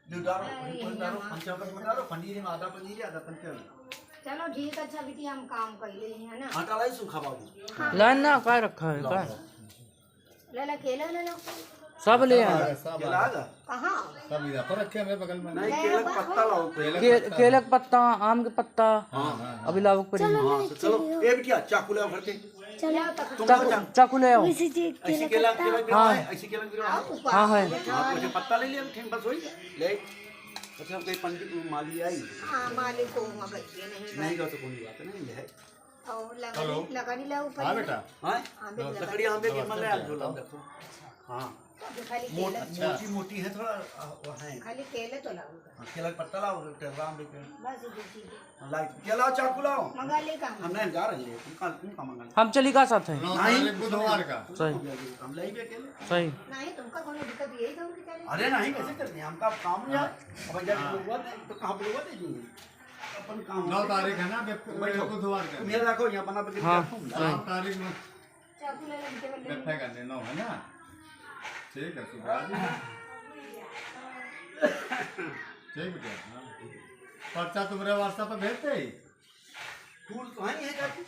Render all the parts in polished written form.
जो डालो डालो पंचामृत में डालो पनीर में आधा पनीर आधा पंचामृत। चलो ठीक है, अच्छा बिटिया हम काम कर ले है ना। आटा लाई सूखा बाबू लाइन ना का रखा है का ले ले केला ले लो। सब ले आए केला आगा कहाँ सब इधर पर रखे हमें बगल में। नहीं केला का पत्ता लाओ केले का पत्ता, आम के पत्ता अभी लाओ पड़ी। हाँ तो चलो ये बिटिया चाकू ले भर के चलो तुम चाकू ले आओ। ऐसी केला गिरा है ऐसी केला गिरा है। हाँ है हाँ तो पत्ता ले लिया ठीक बस वही ले। अच्छा कोई पंडित माली आई हाँ मालिक को मगर ये नहीं गया तो कोई बात नहीं ले और लगानी ला ऊपर। हाँ बेटा हाँ लकड़ी आंबे की मन ले झोला देखो। हाँ खाली मोटी मोटी है थोड़ा वो है खाली केले तो लाऊंगा। केला का पत्ता लाओ टेबल आंबे के बस इसी लाइट केला चाकू लाओ मंगा ले का हम नहीं जा रहे हैं तुम का मंगा हम चली का साथ है। नहीं बुधवार का सही हम ले भी अकेले सही नहीं तुमका कोनो दिक्कत यही था उनके चले। अरे नहीं कैसे करनी है हमका काम यार अब जब हुआ तो कहां बोलवा दे जी अपन काम 9 तारीख है ना बुधवार का। मेरा रखो यहाँ बना के हाँ, रखूं 9 तारीख में चाकू ले ले टेबल ले। बैठे करने 9 है ना। ठीक है सुबह ठीक बेटा। पर्चा तुम्हारे व्हाट्सएप पर भेजते ही फूल तो है नहीं है चाकू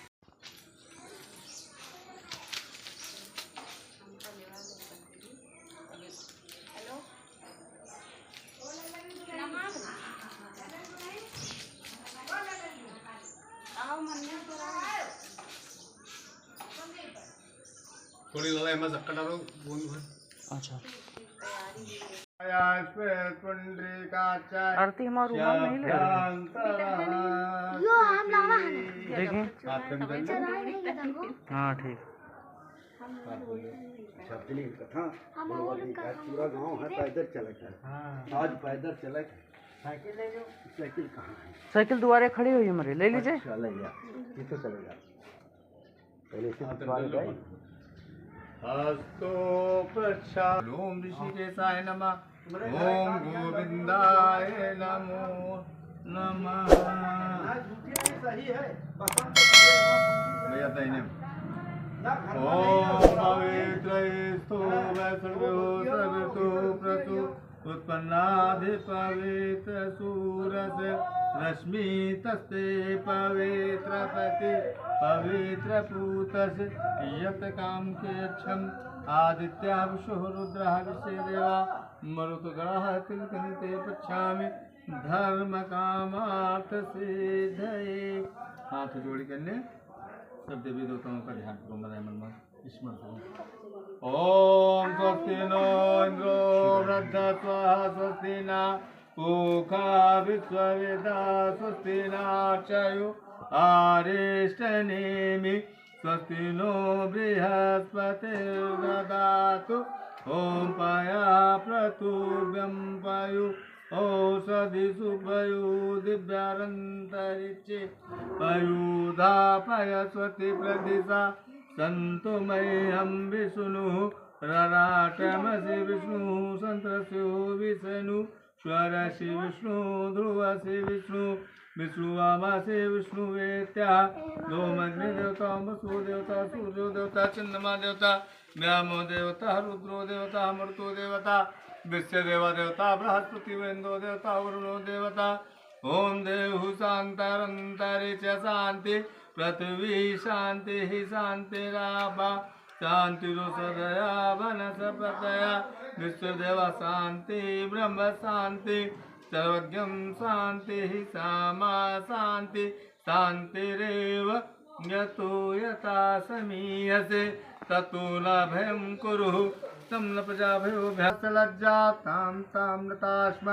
थोड़ी लड़ाई में चक्कर डालो बूंद भर। अच्छा आरती हमारा रुमाल नहीं ले यो हम लावा है देखें। हाँ ठीक छपली कथा पूरा गांव है पैदल चला आज पैदल चला साइकिल ले लो साइकिल कहाँ है साइकिल दुआरे खड़ी हुई है मेरे ले लीजिए। चला गया ये तो चलेगा पहले से द्वार गए हस्तो प्रच्छा ओम ऋषिकेशाय नमः ओम गोविंदाय नमो नमः। सही है भैया दाहिने ओम पवित्रस्तु वैष्णवो सवितु प्रसु उत्पन्नादि पवित्र सूरज रश्मि तस्ते पवित्र पति पवित्र पूतस यत काम के क्षम आदित्या विशुः रुद्रः विश्वे देवा मरुतगणः तिलकन्ते पच्छामि धर्म कामार्थ सिद्धये। हाथ जोड़ करने सब देवी देवताओं का ध्यान करो मन में स्मरण करो। ओम स्वस्ति नो इंद्रो वृद्धस्वः स्वस्ति न पूषा विश्ववेदा स्वस्ति नार्चयो आरिष्टनेमि स्वस्ति नो बृहस्पतिर्ददातु ओम पया प्रतुभ्यं पयु औषधिषु पयु दिव्यारन्तरिक्षे पयुधापयस्वति प्रदिशा सन्तु मह्यं विष्णुः रराटमसि विष्णुः सन्त्रस्यो विष्णु स्वरसि विष्णु ध्रुवसि विष्णु विष्णुवामासि विष्णुवेत्या लोमग्निदेवता वसु देवता सूर्यो देवता चन्द्रमा देवता व्यामो देवता रुद्रो देवता मरुतो देवता विश्वदेवा देवता बृहस्पति वेन्दो देवता वरुणो देवता ओम देहु शांतरंतरिच शांति पृथ्वी शांति ही शांतिराभा शांतिरुषदया वनस्पतया विश्वदेवा शांति ब्रह्म शांति सर्वज्ञं शांति ही सामा शांति शांतिरेव यतो यथा समीयसे ततो न भयं कुरु तम न प्रजाभयो भयसलज्जा तां ताम्रतास्म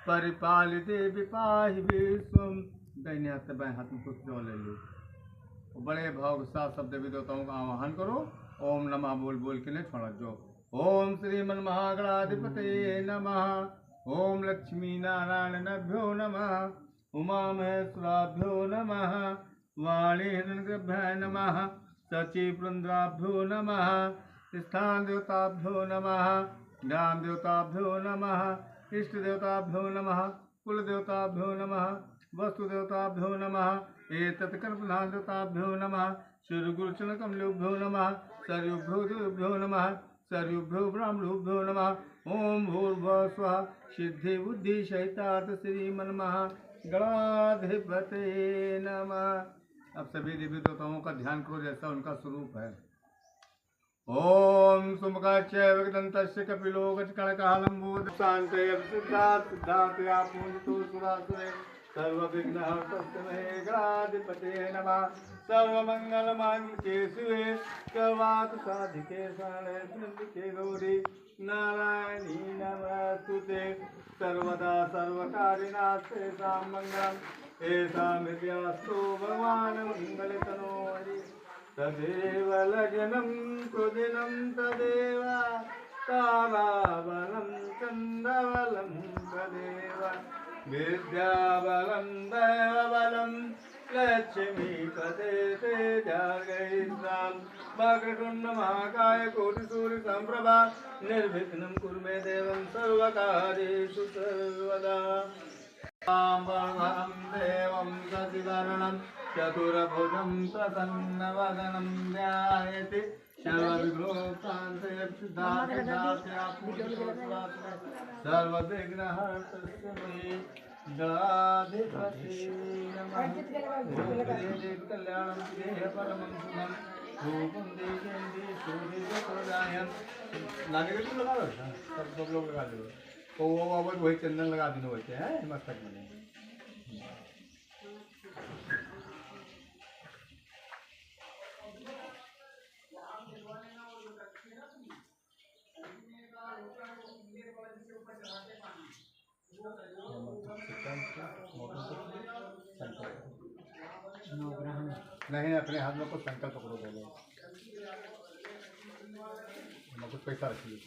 परिपालिते विपाहि विश्वम। दाहिने हाथ से बाएं हाथ में कुछ जो ले लो। बड़े भाव के साथ सब देवी देवताओं का आवाहन करो। ओम नमः बोल बोल के नहीं छोड़ा जो। ओम श्रीमन महागणाधिपते नमः। ओम लक्ष्मी नारायण नभ्यो नमः। उमा महेश्वराभ्यो नमः। वाणी हिरण्यगर्भाय नमः। सची पुरंद्राभ्यो नमः। स्थान देवताभ्यो नमः। ग्राम देवताभ्यो नमः। इष्ट देवताभ्यो नमः। कुल देवताभ्यो नमः। वस्तु देवताभ्यो नमः। एतत् कल्पना देवताभ्यो नमः। श्रीगुरुचरण कमलेभ्यो नमः। सरयुभ्यो देवभ्यो नमः। सरयुभ्यो ब्राह्मणोभ्यो नमः। ओम भूर्भुवः स्वः सिद्धि बुद्धि शैतार्थ श्री मन्मः गणाधिपते नमः। अब सभी देवी देवताओं का ध्यान करो जैसा उनका स्वरूप है। ओम सुमुखाच्य विगदन्तस्य कपिलो गजकणकालम्बोध शान्तये सिद्धार्थ सिद्धार्थया पूजितो सुरासुरे सर्वविघ्नहर्तस्मै गणाधिपते नमः। सर्वमङ्गलमाङ्गल्ये शिवे सर्वार्थ साधिके शरण्ये त्र्यम्बके गौरी नारायणी नमोस्तुते। सर्वदा सर्वकारिणास्ते मङ्गलम् येषां हृदयास्तु भगवान् मङ्गलतनो हरि। तदेव लग्नं कुदिनं तदेव ताराबलं चन्द्रबलं तदेव विद्याबलं दैवबलं लक्ष्मीपते तेजागैस्तां वक्रतुण्डमहाकाय कोटिसूर्यसम्प्रभा निर्विघ्नं कुरु मे देवं सर्वकार्येषु सर्वदा। वरदं देवं सतिवर्णं चतुर्भुजं प्रसन्नवदनं ध्यायति सर्वविघ्नहर्तस्मै गणाधिपते नमः। कल्याणं देह परमं सुखं रूपं देहेन्द्रिय सूर्यप्रदायं। नानी को लगा दो सब लोग लगा दो। तो वो वही चंदन लगा देना बोलते हैं मस्तक में। नहीं अपने हाथ में कुछ संकल्प करो बोलो कुछ पैसा रखिए।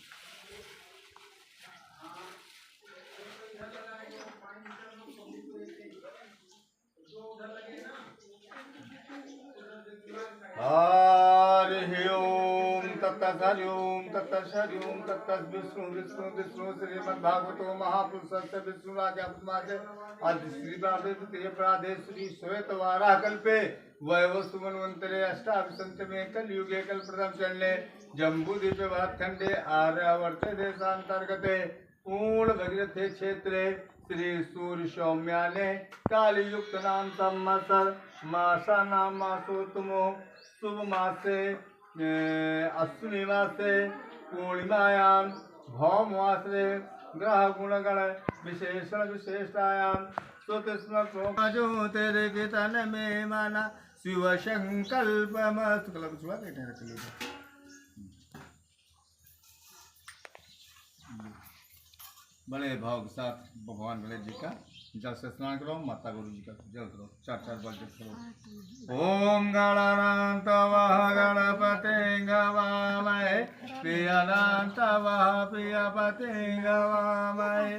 हरि ओम तत्तत् हरि ओम तत्तत् हरि ओम तत्तत् विष्णु विष्णु विष्णु श्रीमद्भागवतो महापुरुषस्य विष्णुराज्ञापद्मासे आदि श्री प्रादेश प्रादेश श्री श्वेत वाराह कल्पे वैवस्व मन्वन्तरे अष्टाविंशतिमे कलयुगे कल्पप्रथम चरणे जम्बूद्वीपे भरतखण्डे आर्यावर्त देशान्तर्गते पूर्ण भगीरथे क्षेत्रे श्री सूर्य सौम्याने कालीयुक्त नाम संवत्सर मासा नाम मासोत्तमो शुभ मासे अश्विनी मासे पूर्णिमायां भौमवासरे ग्रह गुणगण विशेषण विशेषतायां ज्योतिर्गितन में माना शिव संकल्पमस्तु। बड़े भाव के साथ भगवान गणेश जी का जल से स्नान करो, माता गुरु जी का जल करो, चार बार जल करो। ओम गणानान्तवः गणपते गवामहे प्रियनान्तवः प्रियपते गवामहे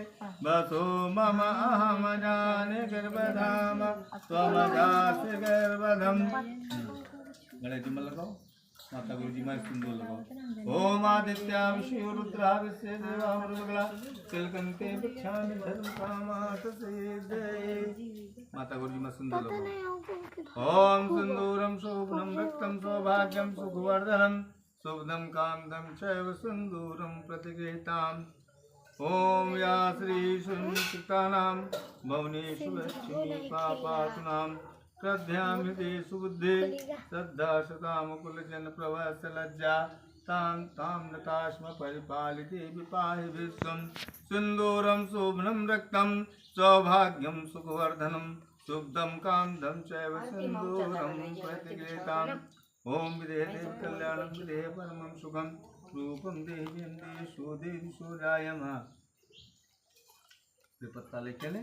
वसो मम अहम जाने गर्भधाम त्वमजासि गर्भधम्। गणेश जी में लगाओ, माता गुरु जी में सिंदूर लगाओ। ओम आदित्या विष्णु रुद्रा विश्व देवा मृगला तिलकंते बिच्छामि धर्म कामात् सिद्धये। माता गुरु जी में सिंदूर लगाओ। ओम सिंदूरम शोभनम रक्तम सौभाग्यम सुखवर्धनम शुभदम कांदम चैव सिंदूरम प्रतिगृहीताम्। ओम या श्री सुनितानां भवनेषु लक्ष्मी पापात्नां श्रद्धां हृदि सुबुद्धि श्रद्धा सतामुकुलजन प्रभस्य लज्जा तां तां नतास्म परिपालिते विपाहि विश्वं सिन्दूरं शोभनं रक्तं सौभाग्यं सुखवर्धनं शुभदं कान्तं चैव सिन्दूरं प्रतिगृहीताम्। ओम विदेह कल्याणं विदेह परमं सुखं रूपं देहेन्द्रिय शोधेन सूर्यायमा। पत्ता लेके ने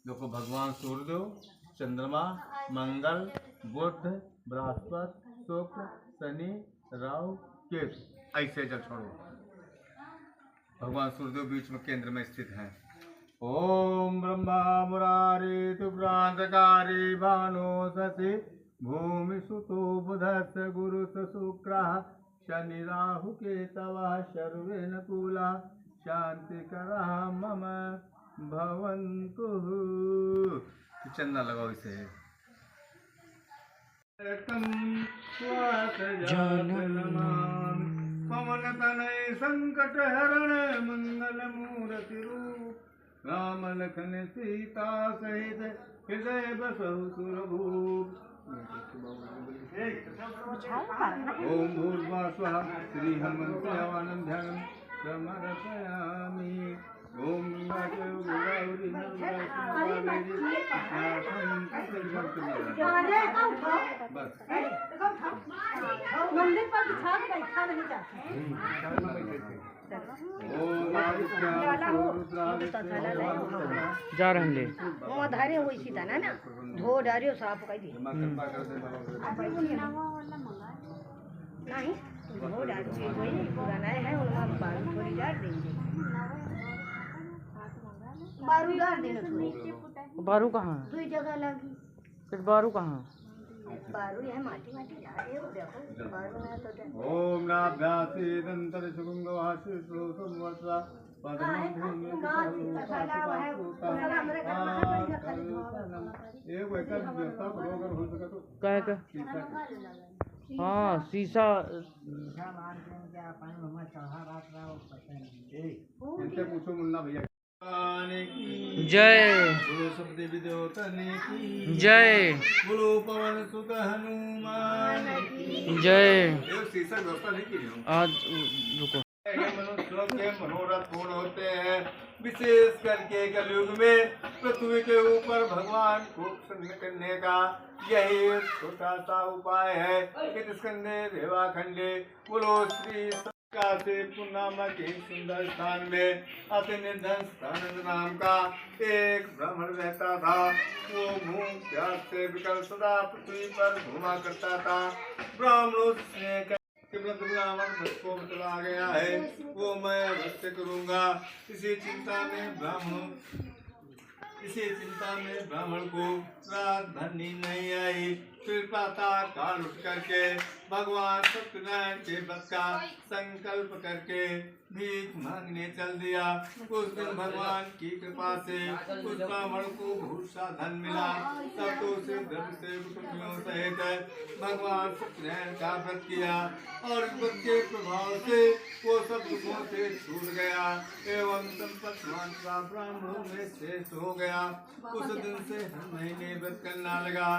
देखो भगवान सूर्यदेव चंद्रमा मंगल बुध बृहस्पति शुक्र शनि राहु केतु ऐसे जल छोड़ो। भगवान सूर्यदेव बीच में केंद्र में स्थित हैं। ओम ब्रह्मा मुरारी तुभ्रांतकारी भानो शशि भूमि सुतो बुधस्य गुरुस शुक्रः शनि राहु केतवः सर्वे नकुला शांतिकरः मम भवन्तु। चंदा लगाओ इसे। पवन तनय संकट हरण मंगल मूर्ति रूप राम लखन सीता सहित हृदय बसहु सुरभूप। ओम भूर्भुवः स्वः श्री हनुमते आवाहनं ध्यानं समर्पयामि। ओम गौरी बस मंदिर पर बिछा के बैठा नहीं जाते जा रहे हैं वो धारे हुई सीधा ना धो डारियो साफ कर दी नहीं धो डाल के कोई पुराना है उनका बारू थोड़ी डाल देंगे बारू डाल देना थोड़ी बारू कहाँ है? दूसरी जगह लगी फिर बारू कहाँ है? बारू है माटी माटी झाड़े हो देखो बारू ना तो ओम नाभ्यासे दंतर सुगंधवासी श्लोकम वर्षा क्या हाँ शीशा पूछो मुन्ना भैया जय बोलो सब देवी देवताने की जय बोलो पवन सुत हनुमान जय शीशा व्यवस्था नहीं की आज रुको मनुष्यों के मनोरथ पूर्ण होते हैं, विशेष करके कलयुग में पृथ्वी के ऊपर भगवान को प्रसन्न करने का यही छोटा सा उपाय है। स्कंदे रेवाखंडे बोलो श्री से पूर्णिमा के सुंदर स्थान में अति निर्धन स्थानंद नाम का एक ब्राह्मण रहता था। वो भूख प्यास से विकल सदा पृथ्वी पर घूमा करता था। ब्राह्मणों ने ब्राह्मण को बतला गया है वो मैं अवश्य करूंगा। इसी चिंता में ब्राह्मण को रात भर नींद नहीं आई। फिर प्रातः काल उठ करके भगवान सत्यनारायण के व्रत का संकल्प करके भीख मांगने चल दिया। उस दिन भगवान की कृपा से उस ब्राह्मण को बहुत सा धन मिला। तब तो उसे धर्म से कुटुंबियों सहित भगवान सत्यनारायण का व्रत किया और व्रत के प्रभाव से वो सब दुखों से छूट गया एवं संपत्तिवान का ब्राह्मणों में श्रेष्ठ हो गया। उस दिन से हर महीने व्रत करना लगा।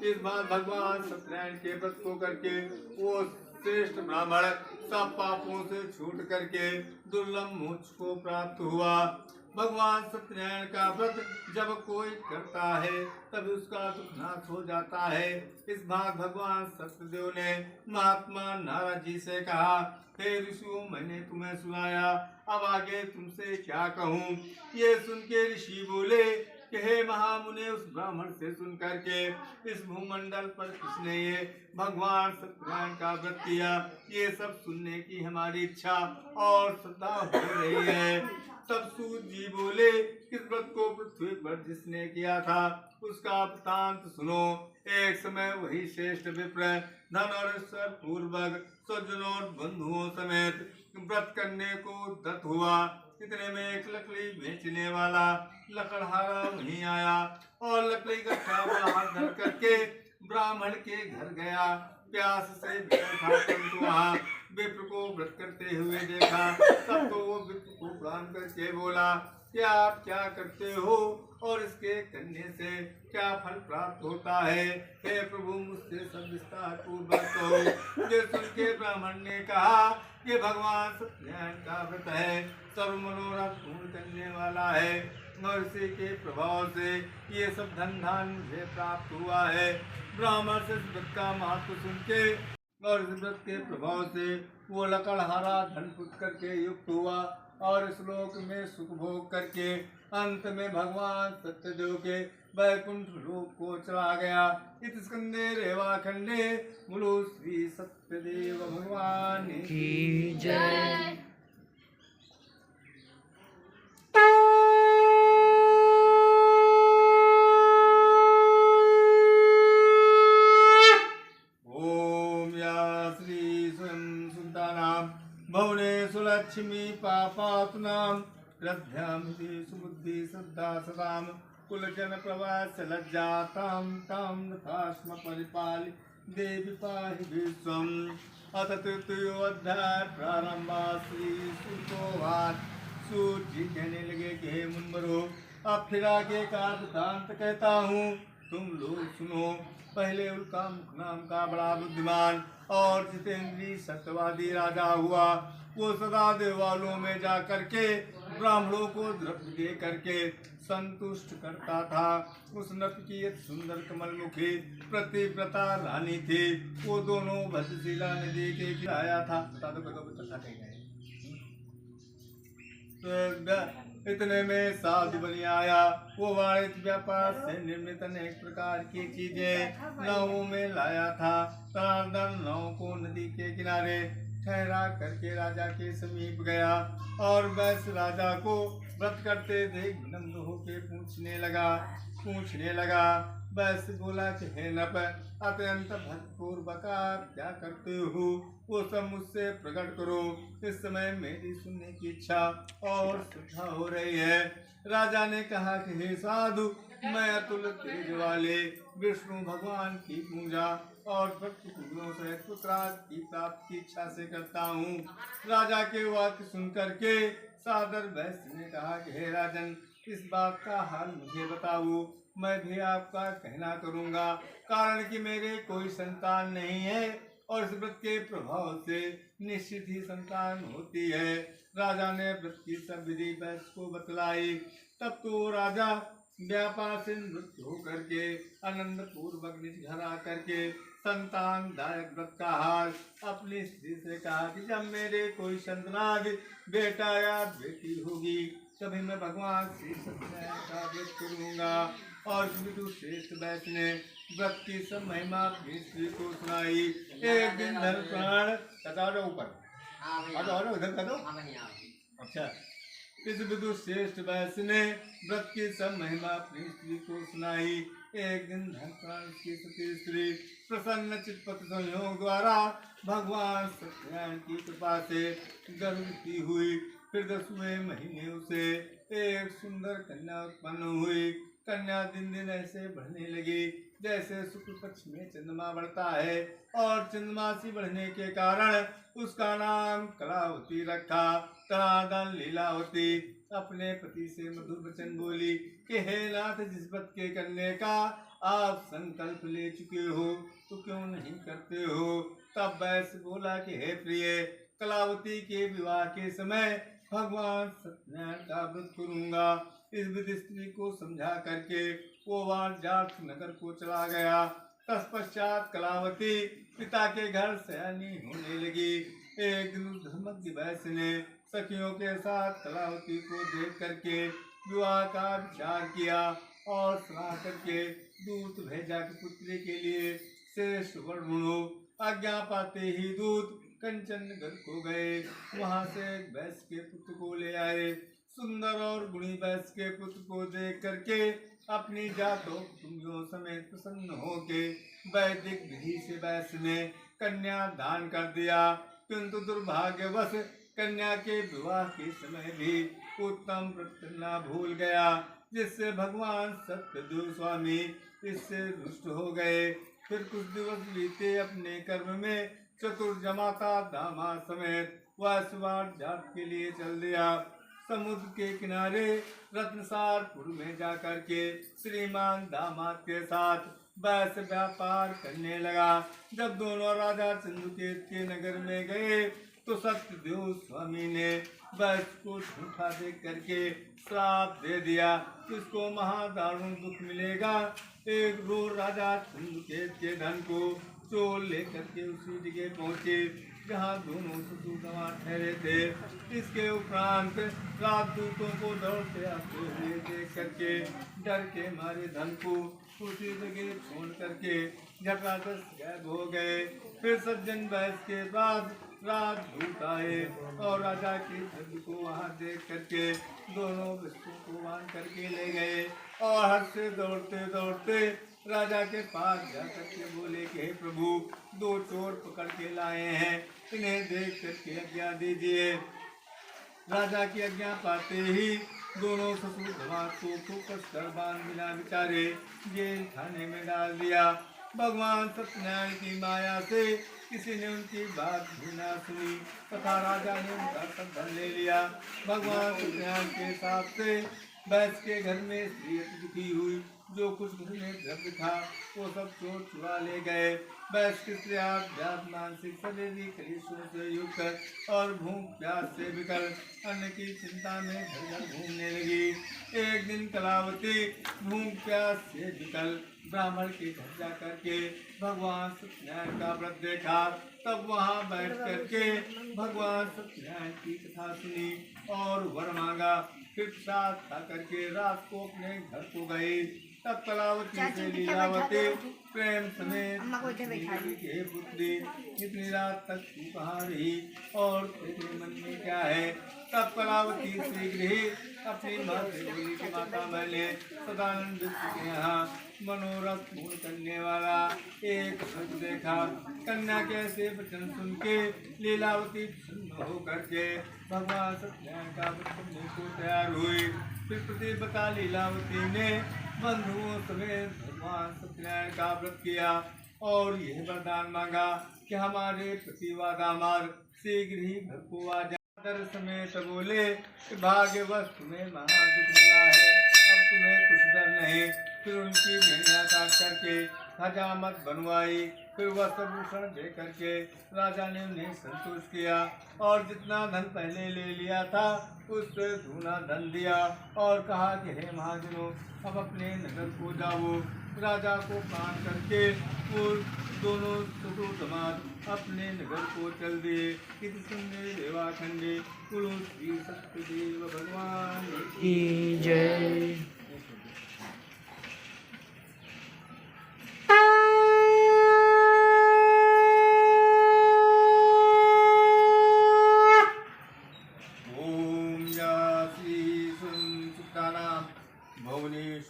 इस बार भगवान सत्यनारायण के व्रत को करके वो श्रेष्ठ ब्राह्मण सब पापों से छूट करके दुर्लभ मोक्ष को प्राप्त हुआ। भगवान सत्यनारायण का व्रत जब कोई करता है तभी उसका दुख नाश हो जाता है। इस बार भगवान सत्यदेव ने महात्मा नारद जी से कहा, हे ऋषियों मैंने तुम्हें सुनाया, अब आगे तुमसे क्या कहूँ। ये सुन के ऋषि बोले कि हे महामुने उस ब्राह्मण से सुन करके इस भूमंडल पर किसने ये भगवान सत्यनारायण का व्रत किया, ये सब सुनने की हमारी इच्छा और श्रद्धा हो रही है। तब सूत जी बोले, किस व्रत को पृथ्वी पर जिसने किया था उसका वृत्तांत सुनो। एक समय वही श्रेष्ठ विप्र धन और ईश्वर पूर्वक स्वजनों और बंधुओं समेत व्रत करने को उद्यत हुआ। इतने में एक लकड़ी बेचने वाला लकड़हारा वहीं आया और लकड़ी का हाथ धर करके ब्राह्मण के घर गया। प्यास से बैठा परंतु वहाँ विप्र को व्रत करते हुए देखा। तब तो वो विप्र को प्रणाम करके बोला, क्या आप क्या करते हो और इसके करने से क्या फल प्राप्त होता है। हे प्रभु मुझसे सब विस्तार पूर्वक कहो। ये सुन के ब्राह्मण ने कहा, ये भगवान सत्यनारायण का व्रत है, सर्व मनोरथ पूर्ण करने वाला है और इसी के प्रभाव से ये सब धन धान मुझे प्राप्त हुआ है। ब्राह्मण से इस व्रत का महत्व सुन के और इस व्रत के प्रभाव से वो लकड़हारा धन पुत्र करके युक्त हुआ और इस लोक में सुख भोग करके अंत में भगवान सत्यदेव के वैकुंठ लोक को चला गया। इस स्कंदे रेवाखंडे बोलो श्री सत्यदेव भगवान की जय। भुवनेशुलक्ष्मी पापातुनां रथ्यामिति सुबुद्धि श्रद्धा सदाम कुलजन प्रवास लज्जातां तां तथा स्म देवी पाहि विश्वम्। अथ तृतीयोऽध्याय प्रारंभ। श्री सुतोवाच। सूत जी कहने लगे कि हे मुनिवरों, अब फिर आगे का वृत्तांत कहता हूँ, तुम लोग सुनो। पहले उनका मुख नाम का बड़ा बुद्धिमान और जितेंद्रीय सत्यवादी राजा हुआ। वो सदा देवालयों में जा करके ब्राह्मणों को द्रव्य दे करके संतुष्ट करता था। उस नप की एक सुंदर कमलमुखी प्रतिव्रता रानी थी। वो दोनों भद्रशिला नदी के किनारे आया था। बता दो कथा कहीं गए। इतने में साधु बनी आया। वो वाणिज्य व्यापार से निर्मित अनेक प्रकार की चीजें नावों में लाया था। तदनंतर नाव को नदी के किनारे ठहरा करके राजा के समीप गया और वैस राजा को व्रत करते देख विनम्र होके पूछने लगा। वैस बोला कि हे नप, अत्यंत भक्तिपूर्वक आप क्या करते हो, वो सब मुझसे प्रकट करो। इस समय मेरी सुनने की इच्छा और श्रद्धा हो रही है। राजा ने कहा कि हे साधु, मैं अतुल तेज वाले विष्णु भगवान की पूजा और भक्ति पूजनों से पुत्रार्थ की प्राप्ति की इच्छा से करता हूँ। राजा के वाक्य सुन करके सादर वैश्य ने कहा कि हे राजन, इस बात का हाल मुझे बताओ, मैं भी आपका कहना करूँगा। कारण कि मेरे कोई संतान नहीं है और इस व्रत के प्रभाव से निश्चित ही संतान होती है। राजा ने व्रत की सब विधि वैश्य को बतलाई। तब तो राजा व्यापार से निवृत्त होकर के आनंद पूर्वक निज घर आकर के संतान दायक व्रत का हाल अपनी स्त्री से कहा कि जब मेरे कोई संतनाद बेटा या बेटी होगी तभी मैं भगवान श्री सत्यनारायण का व्रत करूँगा। और विदु श्रेष्ठ वैश्य ने व्रत की सब महिमा अपनी स्त्री को सुनाई। एक दिन धन प्राण कथा ऊपर अच्छा। इस विदु श्रेष्ठ वैश्य ने व्रत की सब महिमा अपनी स्त्री को सुनाई। एक दिन धनप्राण की सती स्त्री प्रसन्न चित्त संयोग द्वारा भगवान सत्यनारायण की कृपा से गर्भवती हुई। फिर 10वें महीने उसे एक सुंदर कन्या उत्पन्न हुई। कन्या दिन दिन ऐसे बढ़ने लगी जैसे शुक्ल पक्ष में चंद्रमा बढ़ता है, और चंद्रमासी बढ़ने के कारण उसका नाम कलावती रखा। तनादन लीलावती अपने पति से मधुर वचन बोली कि हे नाथ, जिस व्रत के करने का आप संकल्प ले चुके हो तो क्यों नहीं करते हो। तब वैश्य बोला कि हे प्रिय, कलावती के विवाह के समय भगवान सत्यनारायण का व्रत करूंगा। इस विधि स्त्री को समझा करके वो वारजार्थ नगर को चला गया। तत्पश्चात कलावती पिता के घर सयानी होने लगी। एक दिन उस धर्मज्ञ वैश्य ने सखियों के साथ कलावती को देख करके विवाह का विचार किया और सलाह करके दूत भेजा कि पुत्री के लिए श्रेष्ठ वर ढूंढो। आज्ञा पाते ही दूत कंचन नगर को गए। वहां से वैश्य के पुत्र को ले आए। सुंदर और गुणी वैश्य के पुत्र को देख करके अपनी जातों कुटुंबियों समेत प्रसन्न होके वैदिक विधि से वैश्य ने कन्या दान कर दिया। किंतु दुर्भाग्यवश कन्या के विवाह के समय भी उत्तम व्रत करना भूल गया, जिससे भगवान सत्यदेव स्वामी इससे रुष्ट हो गए। फिर कुछ दिवस बीते। अपने कर्म में चतुर जमाता दामाद समेत वैश्यवाड़ जात के लिए चल दिया। समुद्र के किनारे रत्नसारपुर में जाकर के श्रीमान दामाद के साथ वैश्य व्यापार करने लगा। जब दोनों राजा चंद्रकेत के नगर में गए तो सत्यदेव स्वामी ने वैश्य को झूठा देख करके श्राप दे दिया, इसको महादारुण दुख मिलेगा। एक रोज राजा चंद्रकेत के धन को चोर लेकर के उसी जगह पहुँचे जहाँ दोनों ससुरवा ठहरे थे। इसके उपरांत राजदूतों को दौड़ते आते हुए देख करके डर के मारे धन को उसी जगह छोड़ करके झटाधस गायब हो गए। फिर सज्जन वैश्य के बाद राजदूत आए और राजा की छवि को वहाँ देख करके दोनों वस्तुओं को बांध करके ले गए और हर से दौड़ते दौड़ते राजा के पास जाकर के बोले कि हे प्रभु, 2 चोर पकड़ के लाए हैं, इन्हें देख करके आज्ञा दीजिए। राजा की आज्ञा पाते ही दोनों ससुर धमाक को खूब कसकर बांध बिना बिचारे जेल खाने में डाल दिया। भगवान सत्यनारायण की माया से किसी ने उनकी बात भी ना सुनी तथा राजा ने उनका सब धन ले लिया। भगवान सत्यनारायण के हिसाब से बैस के घर में स्त्री दुखी हुई। जो कुछ घर में द्रव्य था वो सब चोर चुरा ले गए। बैस की स्त्रियां मानसिक शारीरिक कलेशों से युक्त और भूख प्यास से विकल अन्न की चिंता में घर घर घूमने लगी। एक दिन कलावती भूख प्यास से विकल ब्राह्मण के घर जा करके भगवान सत्यनारायण का व्रत देखा। तब वहाँ बैठ करके भगवान सत्यनारायण की कथा सुनी और वर मांगा। फिर साथ खा करके रात को अपने घर को गई। तब कलावती से लीलावती प्रेम समेत हे पुत्री इतनी रात तक तू कहाँ रही और तेरे मन में क्या है। तब कलावती शीघ्र ही अपनी माँ से बोली कि माता मैंने सदानंद के यहाँ मनोरथ पूर्ण करने वाला एक सच देखा। कन्या के ऐसे वचन सुन के लीलावती प्रसन्न हो करके भगवान सत्यनारायण का व्रत करने को तैयार हुई। फिर प्रतिपदा लीलावती ने बंधुओं समेत भगवान सत्यनारायण का व्रत किया और यह वरदान मांगा कि हमारे प्रतिवादा मार्ग शीघ्र ही घर को आ जाए। दर समेत बोले कि भाग्यवश तुम्हें महादुख मिला है, अब तुम्हें कुछ डर नहीं। फिर उनकी भेड़ियाँ काट करके हजामत बनवाई। फिर वस्त्र भूषण दे करके राजा ने उन्हें संतुष्ट किया और जितना धन पहले ले लिया था उससे दूना धन दिया और कहा कि हे महाजनों अब अपने नगर को जाओ। राजा को प्रणाम करके वो दोनों चतुर्दमाद अपने नगर को चल दिए। इस सुंदर देवाखंडे कुरु श्री सत्यदेव भगवान की जय।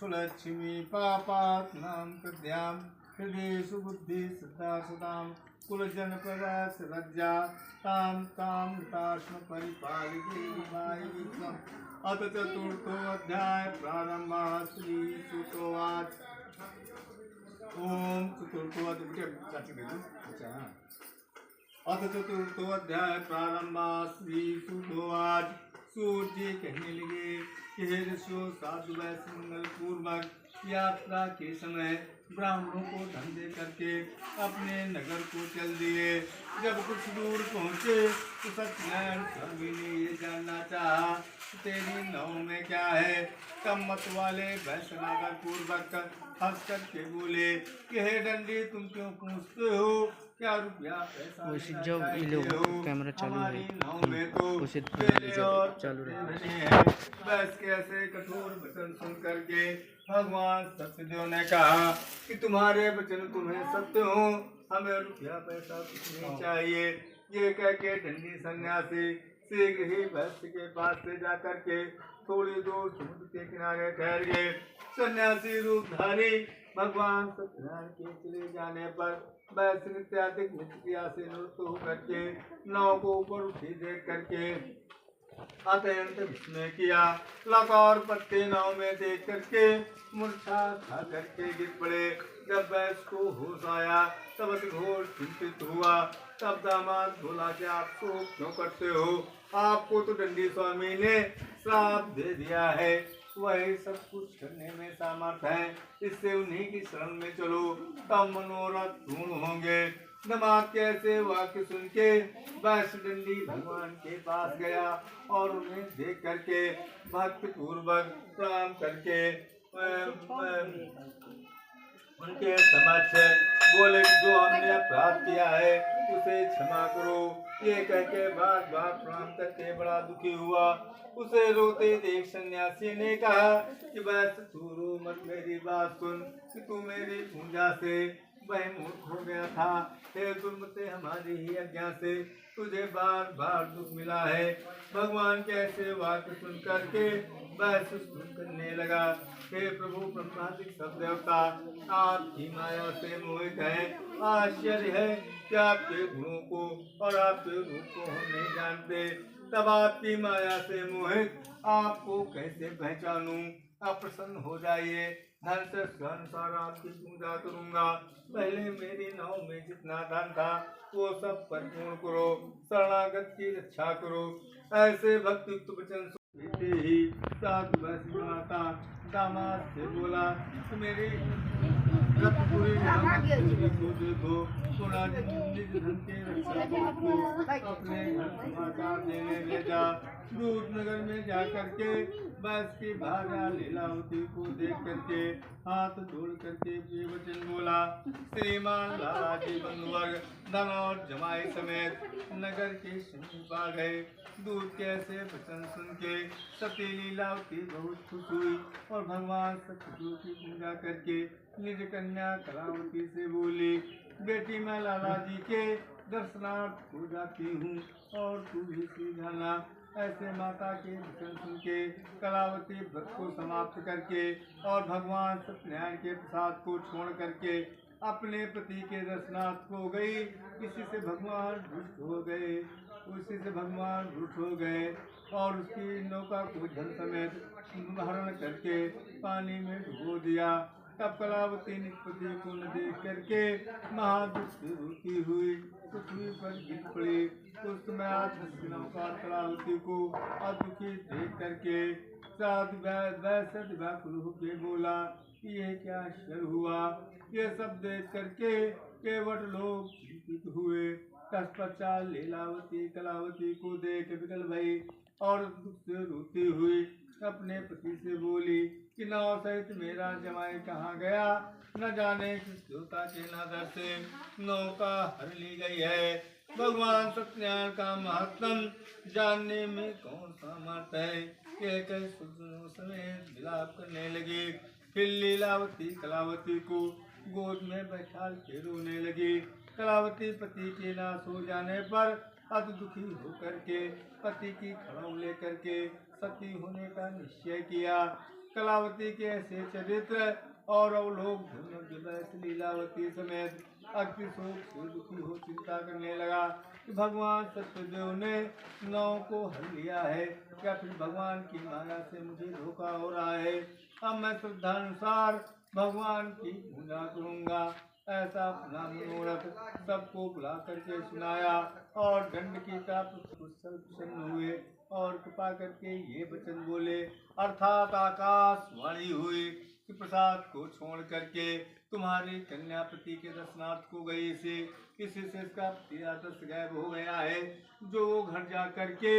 लक्ष्मी पापात्नां कृत्यां हृदय सुबुद्धि सदा सदां कुलजन प्रवास लज्जा ताम ताम तास्म परिपालिके विभागीत्वम्। अथ चतुर्थो अध्याय प्रारंभ श्री सुतोवाच। ओम चतुर्थो अथ चतुर्थो अध्याय प्रारंभ श्री सुतोवाच। सूर्य कहने लगे कि हे ऋषियों साधु वैश्य मंगल पूर्वक यात्रा के समय ब्राह्मणों को धन दे करके अपने नगर को चल दिए। जब कुछ दूर पहुँचे तो सत्यनारायण स्वामी ने ये जानना चाहा कि तेरी नाव में क्या है। तब मत वाले वैश्यनागर पूर्वक हंस करके बोले कि हे डंडी तुम क्यों पूछते हो, क्या रुपया पैसा जब ये लोग कैमरा चालू है उसे चालू रहे। बस कैसे कठोर वचन सुन करके भगवान सत्यदेव ने कहा कि तुम्हारे वचन तुम्हें सत्य हो, हमें रुपया पैसा कुछ नहीं चाहिए। ये कह के डंडी सन्यासी शीघ्र ही वैश्य के पास से जाकर के थोड़ी दूर समुद्र के किनारे ठहर गए। सन्यासी रूपधारी भगवान सत्यनारायण के चले जाने पर वैश्य नित्याधिक नित्य क्रिया से निवृत्त होकर के नाव को ऊपर उठी देख करके अत्यंत विस्मय किया। लकार पत्ते नाव में देख करके मूर्छा खा करके गिर पड़े। जब वैश्य को होश आया तब अति घोर चिंतित हुआ। तब दामाद बोला कि आप शोक क्यों करते हो, आपको तो डंडी स्वामी ने श्राप दे दिया है, वही सब कुछ करने में सामर्थ है, इससे उन्हीं की शरण में चलो तब मनोरथ पूर्ण होंगे। दामाद के ऐसे वाक्य सुन के वैश्य डंडी भगवान के पास गया और उन्हें देख करके भक्ति पूर्वक प्रणाम करके उनके समक्ष बोले जो हमने अपराध किया है उसे क्षमा करो। ये कह के बार बार प्रणाम करके बड़ा दुखी हुआ। उसे रोते देख सन्यासी ने कहा कि वैसे तू रो मत, मेरी बात सुन कि तू मेरी पूजा से बहिर्मुख हो गया था। हे दुर्मते, हमारी ही अज्ञा से तुझे बार बार दुख मिला है। भगवान के ऐसे वाक्य सुन करके वैश्य स्तुति करने लगा। हे प्रभु ब्रह्मादि सब देवता आपकी माया से मोहित है। आश्चर्य है कि आपके गुणों को और आपके रूप को हम नहीं जानते। तब आपकी माया से मोहित आपको कैसे पहचानूं। अप्रसन्न हो जाइए। धन से अनुसार आपकी पूजा करूंगा। पहले मेरी नाव में जितना धन था वो सब परिपूर्ण करो, शरणागत की रक्षा करो। ऐसे भक्ति युक्त वचन सुनते ही साधु वैष्णव माता दामाद से बोला, मेरी रथ पूरी को देखो, थोड़ा निज धन के रक्षा को अपने घर समाचार देने ले जा। दूर नगर में जा करके बस की भार्या लीलावती को देख करके हाथ जोड़ करके ये वचन बोला, श्रीमान लाला जी बंधुवर्ग धन और जमाई समेत नगर के समीप आ गए। दूध के ऐसे वचन सुन के सती लीलावती बहुत खुश हुई और भगवान सतगुरु की पूजा करके निज कन्या कलावती से बोली, बेटी मैं लाला जी के दर्शनार्थ हो जाती हूँ और तू भी सी जाना। ऐसे माता के वचन सुन के कलावती व्रत को समाप्त करके और भगवान सत्यनारायण के प्रसाद को छोड़ करके अपने पति के दर्शनार्थ हो गई। इसी से भगवान रुष्ट हो गए, उसी से भगवान रुष्ट हो गए और उसकी नौका को जल समेत हरण करके पानी में डुबो दिया। तब कलावती निज पति को न देख करके महादुख से रोती हुई पृथ्वी पर गिर पड़ी। उस समय नौका कलावती को अदुखी देख करके साधु वैश्य व्याकुल होके बोला, ये क्या आश्चर्य हुआ। ये सब देख करके केवट लोग चिंतित हुए। तत्पश्चात लीलावती कलावती को देख विकल भई और दुख से रोती हुई अपने पति से बोली कि नाव सहित मेरा जमाई कहाँ गया, न जाने किस देवता के नजर से नौका हर ली गई है। भगवान सत्यनारायण का महत्व जानने में कौन सामर्थ है। कह समेत विलाप करने लगे। फिर लीलावती कलावती को गोद में बैठा के रोने लगी। कलावती पति के नाश हो जाने पर अति दुखी होकर के पति की खड़ाऊ लेकर के सती होने का निश्चय किया। कलावती के ऐसे चरित्र और अवलोक धर्म लीलावती समेत अति शोक से दुखी हो चिंता करने लगा कि भगवान सत्यदेव ने नाव को हर लिया है या फिर भगवान की माया से मुझे धोखा हो रहा है। अब मैं श्रद्धानुसार भगवान की पूजा करूंगा। ऐसा अपना मनोरथ सबको बुला करके सुनाया और दंड की प्रसन्न हुए और कृपा करके ये वचन बोले, अर्थात आकाशवाणी हुई कि प्रसाद को छोड़ करके तुम्हारी कन्या पति के दर्शनार्थ को गई से इसी से इसका पति आदर्श गायब हो गया है। जो घर जा करके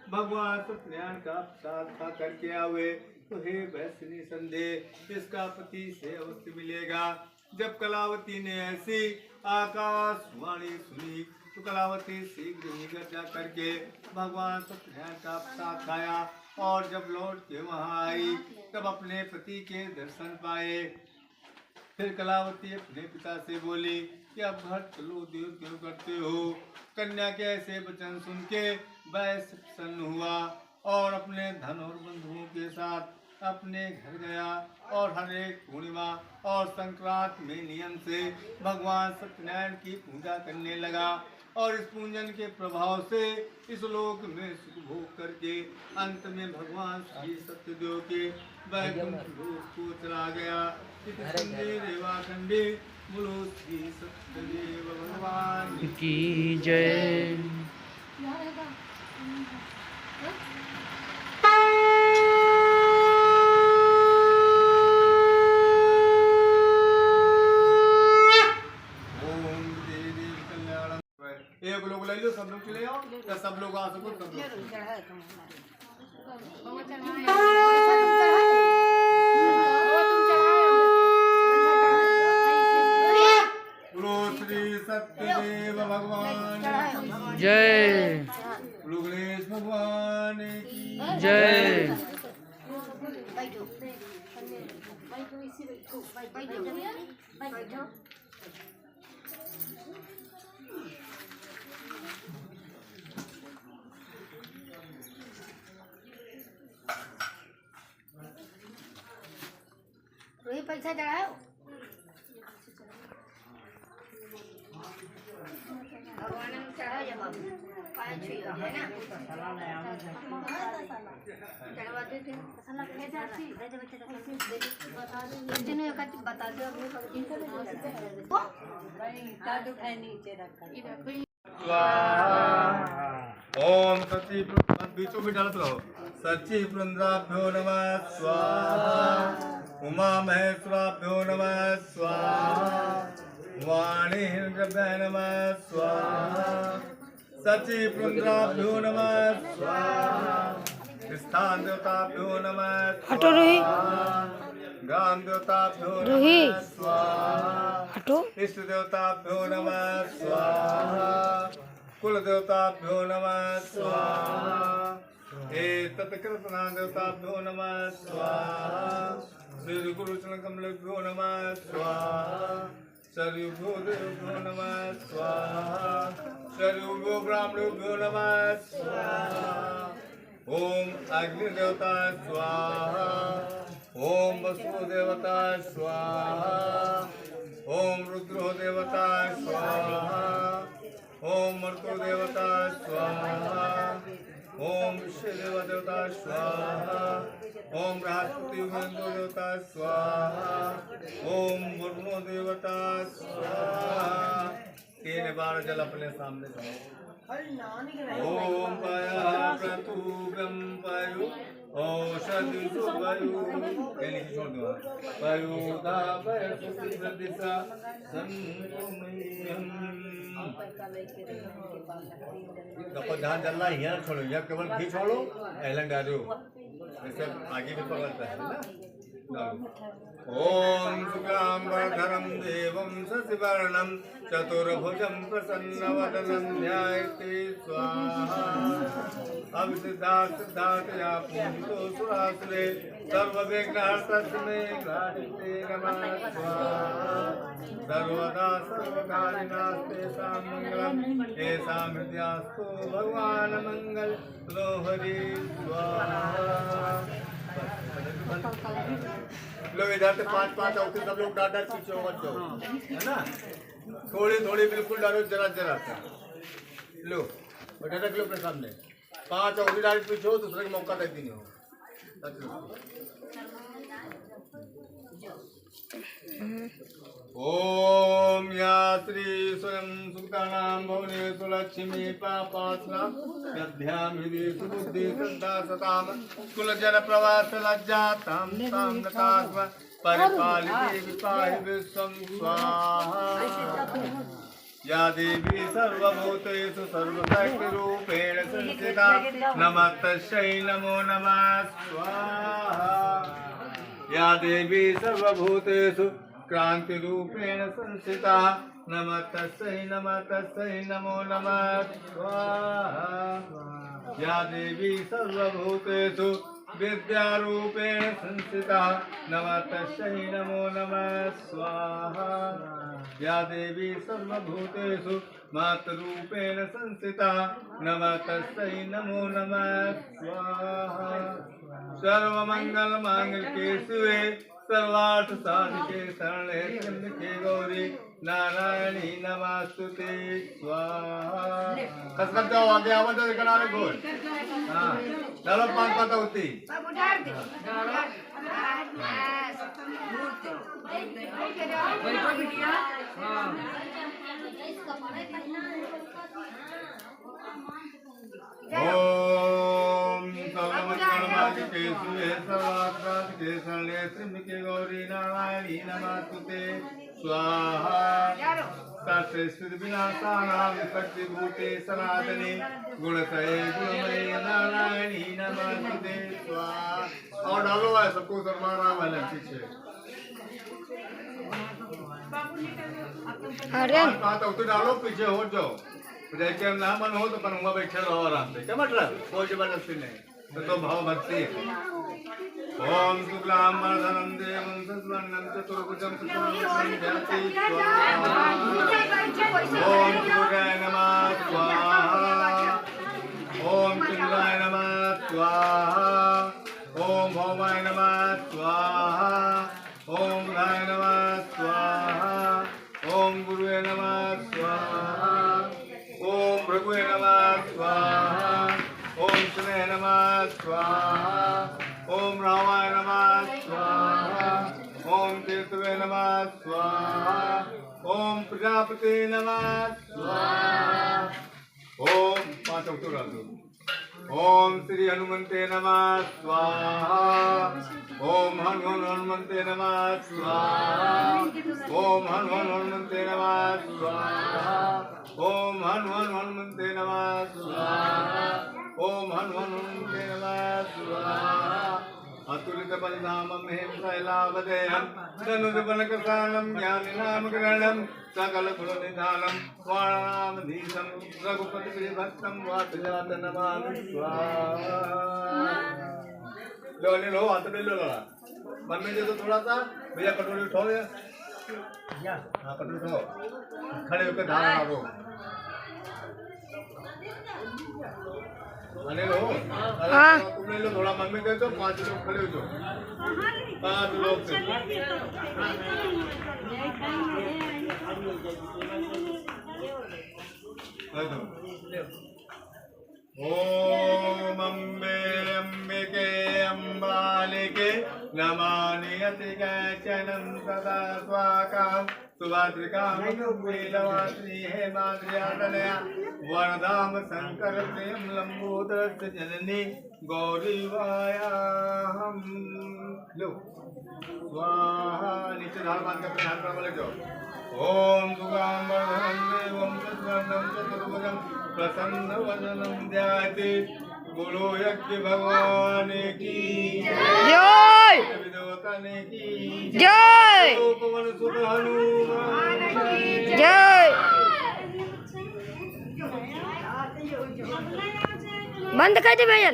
भगवान सत्यनारायण का प्रसाद खा करके आवे तो हे वैष्णवी संदेह इसका पति से अवश्य मिलेगा। जब कलावती ने ऐसी आकाशवाणी सुनी तो कलावती शीघ्र निकल जा करके भगवान सत्यनारायण का प्रसाद खाया और जब लौट के वहाँ आई तब अपने पति के दर्शन पाए। फिर कलावती अपने पिता से बोली कि अब घर चलो, देव क्यों करते हो। कन्या के ऐसे वचन सुन के वैश्य प्रसन्न हुआ और अपने धन और बंधुओं के साथ अपने घर गया और हर एक पूर्णिमा और संक्रांत में नियम से भगवान सत्यनारायण की पूजा करने लगा और इस पूजन के प्रभाव से इस लोक में सुख भोग करके अंत में भगवान श्री सत्यदेव के वैकुंठ लोक को चला गया। रेवाखंडे बोलो श्री सत्यदेव भगवान की जय। एक लोग ले लो, सब लोग चले आओ या सब लोग आ सको सब लोग। बोलो श्री सत्यदेव भगवान जय। बोलो गणेश भगवान की जय। पैसा चढ़ाओ भगवान चढ़ाओ जब ओम सची बीचों में डालते रहो। सची वृंदाभ्यो नमः स्वाहा। उमा महेश्वराभ्यो नमः स्वाहा। वाणी हिरण्यभ्यो नमः स्वाहा। सची वृंदाभ्यो नमः स्वाहा। स्थान देवताभ्यो नमः स्वाहा। गान देवताभ्यो नमः स्वाहा। इष्ट देवताभ्यो नमः स्वाहा। कुल देवताभ्यो नमः स्वाहा। एतत्कृतना देवताभ्यो नमः स्वाहा। श्री गुरुचरण कमलेभ्यो नमः स्वाहा। सरयुभ्यो देवभ्यो नमः स्वाहा। सरयुभ्यो ब्राह्मणेभ्यो नमः स्वाहा। ओम अग्नि देवता स्वाहा। ओम वसु देवता स्वाहा। ओम रुद्रो देवता स्वाहा। ओम मर्तो देवता स्वाहा। ओम विश्वदेव देवता स्वाहा। ओम बृहस्पति उमेन्द्र देवता स्वाहा। ओम वरुणो देवता स्वाहा। 3 बार जल अपने सामने जाओ। ओम पाया प्रतुभ्यं पायु औषधि सुवायु पहले की छोड़ दो। पायु दा पायु सुप्रदिशा संतुमयम्। कपड़ जहाँ जल रहा है यहाँ छोड़ो, यहाँ केवल घी छोड़ो, एलन डालो, जैसे आगे भी पकड़ता है ना। ओम शुक्लांबरधरं देवं शशिवर्णं चतुर्भुजं प्रसन्नवदनं ध्यायते स्वाहा। अभिसिद्धार्थसिद्धार्थया पूजितो सुरासुरे सर्वविघ्नहर्तस्मै घ्राणिते नमः स्वाहा। सर्वदा सर्वकारिणास्तेषां मङ्गलं येषां हृदयास्तु भगवान् मंगल लोहरी स्वाहा। लोग इधर से 5-5 औरतें सब लोग डाल पीछे मत जाओ, है ना। थोड़ी थोड़ी बिल्कुल डालो, जरा जरा लो और ढक लो अपने सामने। 5 औरतें डाल पीछे हो, दूसरे को मौका देती नहीं हो। ओम या श्री स्वयं सुक्तानां भवनेषु लक्ष्मी पापासनां यद्भ्यां हृदि सुबुद्धि श्रद्धा सतां कुलजन प्रवास लज्जातां तां नतास्म परिपालिते विपाहि विश्वं स्वाहा। या देवी सर्वभूतेषु सर्वशक्तिरूपेण संस्थिता नमस्तस्यै नमो नमः स्वाहा। या देवी सर्वभूतेषु क्रांति रूपेण संस्थिता नमस्तस्यै नमो नमः स्वाहा। या देवी सर्वभूतेषु विद्यारूपेण संस्थिता नमस्तस्यै नमो नमः स्वाहा। या देवी सर्वभूतेषु मातृरूपेण संस्थिता नमस्तस्यै नमो नमः स्वाहा। सर्वमंगलमांगल्ये शिवे सर्वार्थ साधिके शरणे त्र्यंबके गौरी नारायणी नमस्तुते स्वाहा। कसम जाओ आगे आवाज किनारे घोर। हाँ चलो 5 पाता होती। ओम सर्वमंगलमांगल्ये शिवे सर्वार्थ साधिके शरणे त्र्यंबके गौरी नारायणी नमस्तुते स्वाहा। विनाशानां विपत्तिभूते सनातने गुणकये गुणमये नारायणी नमस्तुते स्वाहा। और डालो है सबको शर्माना वाले पीछे। अरे बात हो तो डालो पीछे हो जाओ। जैसे ना मन हो तो पर बैठे रहो आराम से। क्या मतलब कोई जबरदस्ती नहीं, तो भाव भक्ति है। ओम शुक्लांबरधरं देवं शशिवर्णं चतुर्भुजं प्रसन्नं ध्यायते स्वाहा। ओम सूर्याय नमः स्वाहा। ओम चंद्राय नमः स्वाहा। ओम भौमाय नमः स्वाहा। ओम राय नमः स्वाहा। ओम गुरुवे नमः स्वाहा। ओम भृगुवे नमः स्वाहा। स्वाहा ओम रामाय नमः स्वाहा ओम केतवे नमः स्वाहा ओम प्रजापति नमः स्वाहा ओम 5 अवतार ओम श्री हनुमते नमः स्वाहा ओम हनुमते नमः स्वाहा ओम हनुमते नमः स्वाहा ओम हनुमते नमः स्वाहा ओम हनुमते नमः स्वाहा अतुलित बलधामं हेम शैलावदेहं धनुर्बलकसानं ज्ञानिनामग्रणं सकल गुण निधानं वाणामधीशं रघुपति प्रियभक्तं वातजात नमामि स्वाहा। लो ले लो हाथ में लो लड़ा मन में दे दो थोड़ा सा भैया कटोरी उठाओ या हाँ कटोरी उठाओ खड़े होकर धारा मारो ले लो तुम ले लो थोड़ा मन में दे दो 5 लोग खड़े हो जाओ 5 लोग से ओम अम्बे अम्बिके अम्बालिके नमामि अतिगचनं सदा स्वाकां सुभाद्रिकां नीलवासिनी हेमाद्रियातनया वरदां शंकर प्रेम लंबोदरस्य जननी गौरीवायाहं लो स्वाहा नीचे धार बांध के अपने हाथ पर बोले जाओ ओम सुगांबरधरं देवं सद्वर्णं चतुर्भुजं प्रसन्न वदनं ध्यायते बोलो यज्ञ भगवान की जय विदोतने की जय पवन सुत हनुमान की जय। बंद कर दे भैया।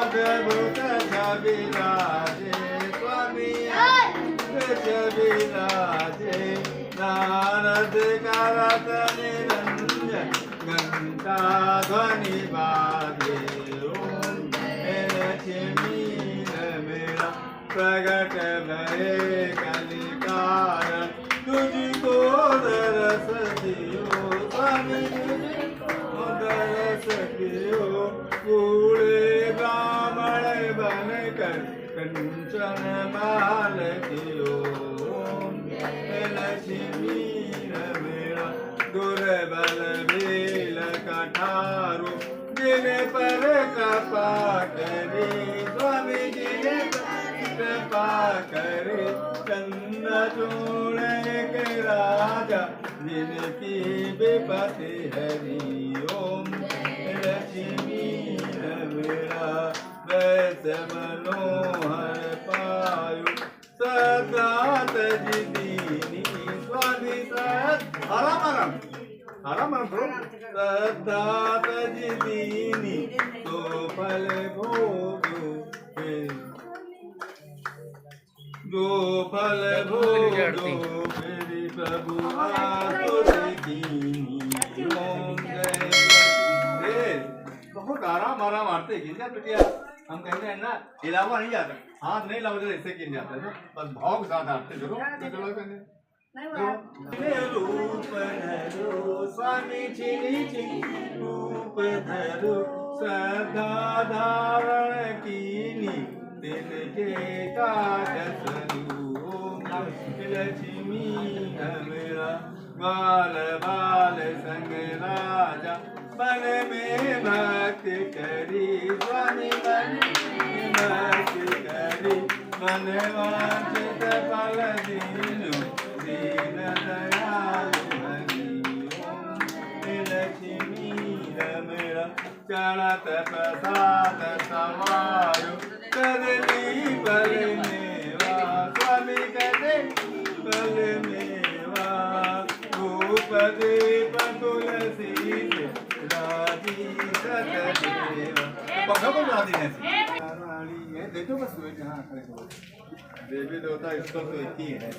अद्भुत विराजे स्वामी विराजे नारद करत निरंजन घंटा ध्वनि बाजे ओम लक्ष्मी मेरा प्रगट भये कलिकार तुझको दरस दियो स्वामी दरस दियो कूड़े ब्राह्मण बनकर कंचन माल कियो लक्ष्मी मेरा दुर्बल भील कठारो जिन पर कृपा करे स्वामी जिन पर कृपा करे चंद्र चूड़े के राजा जिनकी विपत्ति हरि ओम लक्ष्मी मेरा वैस मनोहर पायु सदा तजदीनी स्वामी सत आराम आराम सदा तजदीनी तो फल भोगो जो फल भोगो मेरी प्रभु बहुत आराम आते बिटिया हम कहते हैं ना हिलावा नहीं जाता हाथ नहीं लाओ ऐसे किन जाता है बस भाव के साथ आते चलो चलो कहने रूप धरो स्वामी छिनी रूप धरो सदा धारण कीनी दिल के कागज लक्ष्मी मेरा बाल बाल संग राजा मन में भक्ति करी स्वामी मन में भक्ति करी मन वांछित फल दीनु दीन दयालु हरि ओम लक्ष्मी मेरा चरणत प्रसाद समारो कदली बल मेवा स्वामी कदे बल मेवा धूप दीप तुलसी राजी सतदेव पंखा को राजी है देखो बस हाँ खड़े देवी देवता इसका तो एक ही है